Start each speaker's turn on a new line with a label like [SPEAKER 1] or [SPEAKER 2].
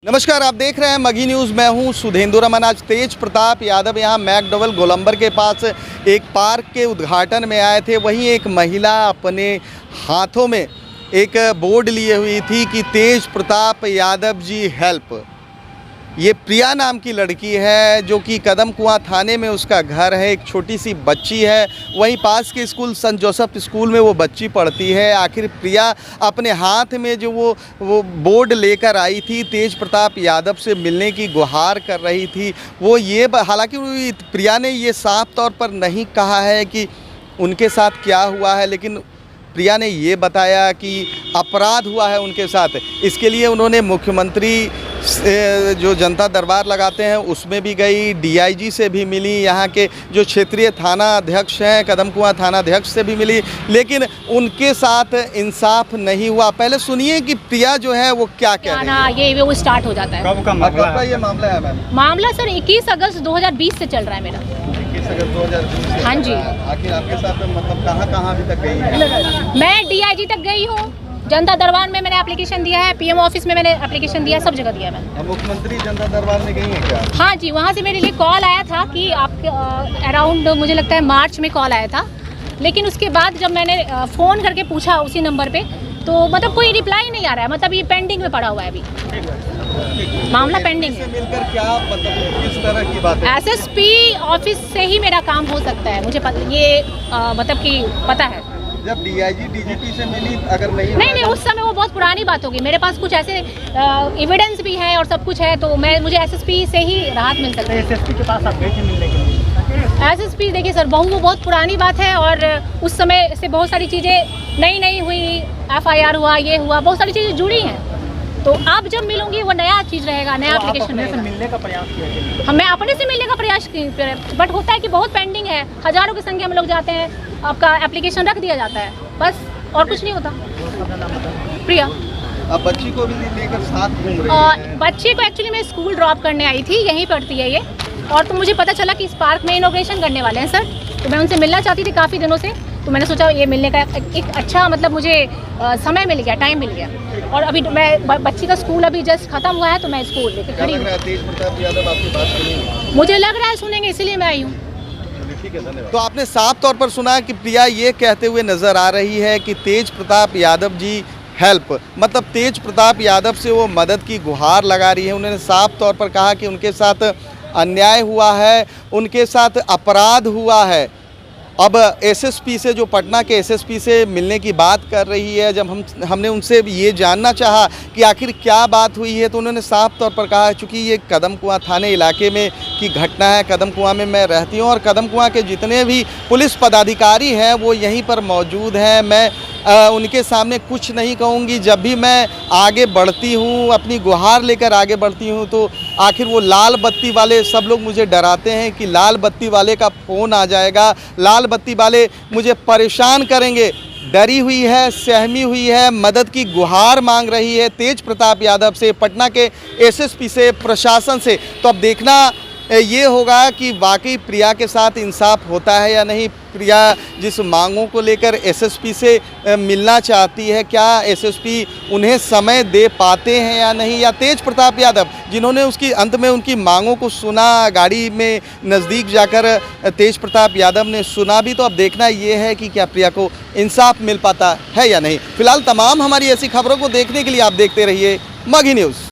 [SPEAKER 1] नमस्कार, आप देख रहे हैं मघी न्यूज़। मैं हूं सुधेंदु रमन। आज तेज प्रताप यादव यहां मैकडॉवेल गोलंबर के पास एक पार्क के उद्घाटन में आए थे। वहीं एक महिला अपने हाथों में एक बोर्ड लिए हुई थी कि तेज प्रताप यादव जी हेल्प। ये प्रिया नाम की लड़की है जो कि कदम कुआं थाने में उसका घर है। एक छोटी सी बच्ची है, वहीं पास के स्कूल सेंट जोसेफ स्कूल में वो बच्ची पढ़ती है। आखिर प्रिया अपने हाथ में जो वो बोर्ड लेकर आई थी, तेज प्रताप यादव से मिलने की गुहार कर रही थी। वो ये हालांकि प्रिया ने ये साफ तौर पर नहीं कहा है कि उनके साथ क्या हुआ है, लेकिन प्रिया ने ये बताया कि अपराध हुआ है उनके साथ। इसके लिए उन्होंने मुख्यमंत्री जो जनता दरबार लगाते हैं उसमें भी गई, डीआईजी से भी मिली, यहाँ के जो क्षेत्रीय थाना अध्यक्ष हैं कदम कुआं थाना अध्यक्ष से भी मिली, लेकिन उनके साथ इंसाफ नहीं हुआ। पहले सुनिए कि प्रिया जो है वो क्या कह रही है।
[SPEAKER 2] ये वो स्टार्ट हो जाता है।
[SPEAKER 1] कब का मामला ये मामला है मैम?
[SPEAKER 2] मामला सर 21 अगस्त 2020 से चल रहा है मेरा।
[SPEAKER 1] 21 अगस्त 2020 से?
[SPEAKER 2] हाँ जी।
[SPEAKER 1] आखिर आपके साथ मतलब कहाँ अभी तक गई है?
[SPEAKER 2] मैं डीआईजी तक गई हूँ, जनता दरबार में मैंने एप्लीकेशन दिया है, पीएम ऑफिस में मैंने एप्लीकेशन दिया, सब जगह दिया मैंने।
[SPEAKER 1] मुख्यमंत्री जनता दरबार में गई है क्या?
[SPEAKER 2] हाँ जी, वहाँ से मेरे लिए कॉल आया था कि आपके अराउंड मुझे लगता है मार्च में कॉल आया था। लेकिन उसके बाद जब मैंने फ़ोन करके पूछा उसी नंबर पे, तो मतलब कोई रिप्लाई नहीं आ रहा है। मतलब ये पेंडिंग में पड़ा हुआ है, अभी मामला पेंडिंग है।
[SPEAKER 1] मिलकर क्या मतलब किस तरह की बात है?
[SPEAKER 2] एसएसपी ऑफिस से ही मेरा काम हो सकता है, मुझे पता, ये मतलब कि पता है।
[SPEAKER 1] जब डीआईजी डीजीपी से मिली, अगर नहीं
[SPEAKER 2] उस समय वो बहुत पुरानी बात होगी। मेरे पास कुछ ऐसे एविडेंस भी है और सब कुछ है, तो मुझे एसएसपी से ही राहत मिल सकती है।
[SPEAKER 3] एसएसपी के पास आप गए थे मिलने के लिए?
[SPEAKER 2] एसएसपी देखिए सर, वो बहुत पुरानी बात है और उस समय से बहुत सारी चीज़ें नई हुई, एफआईआर हुआ, ये हुआ, बहुत सारी चीज़ें जुड़ी हैं। तो अब जब मिलूंगी वो नया चीज़ रहेगा, नया एप्लीकेशन रहेगा।
[SPEAKER 3] मिलने का प्रयास किया?
[SPEAKER 2] मैं अपने से मिलने का प्रयास किया, बट होता है कि बहुत पेंडिंग है। हज़ारों की संख्या में लोग जाते हैं, आपका एप्लीकेशन रख दिया जाता है, बस और कुछ नहीं होता। प्रिया।
[SPEAKER 1] अब बच्ची को भी लेकर साथ घूम रही है?
[SPEAKER 2] बच्ची को एक्चुअली मैं स्कूल ड्रॉप करने आई थी, यहीं पढ़ती है ये। और तो मुझे पता चला कि इस पार्क में इनॉग्रेशन करने वाले हैं सर, तो मैं उनसे मिलना चाहती थी काफ़ी दिनों से। तो मैंने सोचा ये मिलने का एक अच्छा मतलब मुझे समय मिल गया, टाइम मिल गया। और अभी मैं बच्ची का स्कूल अभी जस्ट खत्म हुआ है, तो मैं स्कूल लेकर खड़ी हूँ।
[SPEAKER 1] तेज प्रताप यादव आपकी बात सुनेंगे?
[SPEAKER 2] मुझे लग रहा है सुनेंगे, इसीलिए मैं आई हूँ।
[SPEAKER 1] ठीक है, धन्यवाद। तो आपने साफ तौर पर सुना कि प्रिया ये कहते हुए नजर आ रही है कि तेज प्रताप यादव जी हेल्प, मतलब तेज प्रताप यादव से वो मदद की गुहार लगा रही है। उन्होंने साफ तौर पर कहा कि उनके साथ अन्याय हुआ है, उनके साथ अपराध हुआ है। अब एसएसपी से, जो पटना के एसएसपी से मिलने की बात कर रही है, जब हमने उनसे ये जानना चाहा कि आखिर क्या बात हुई है, तो उन्होंने साफ तौर पर कहा चूँकि ये कदम कुआं थाने इलाके में की घटना है, कदम कुआं में मैं रहती हूँ और कदम कुआं के जितने भी पुलिस पदाधिकारी हैं वो यहीं पर मौजूद हैं। मैं उनके सामने कुछ नहीं कहूँगी। जब भी मैं आगे बढ़ती हूँ, अपनी गुहार लेकर आगे बढ़ती हूँ, तो आखिर वो लाल बत्ती वाले सब लोग मुझे डराते हैं कि लाल बत्ती वाले का फ़ोन आ जाएगा, लाल बत्ती वाले मुझे परेशान करेंगे। डरी हुई है, सहमी हुई है, मदद की गुहार मांग रही है तेज प्रताप यादव से, पटना के एसएसपी से, प्रशासन से। तो अब देखना ये होगा कि वाकई प्रिया के साथ इंसाफ होता है या नहीं। प्रिया जिस मांगों को लेकर एसएसपी से मिलना चाहती है, क्या एसएसपी उन्हें समय दे पाते हैं या नहीं, या तेज प्रताप यादव जिन्होंने उसकी अंत में उनकी मांगों को सुना, गाड़ी में नज़दीक जाकर तेज प्रताप यादव ने सुना भी। तो अब देखना ये है कि क्या प्रिया को इंसाफ मिल पाता है या नहीं। फिलहाल तमाम हमारी ऐसी खबरों को देखने के लिए आप देखते रहिए मघी न्यूज़।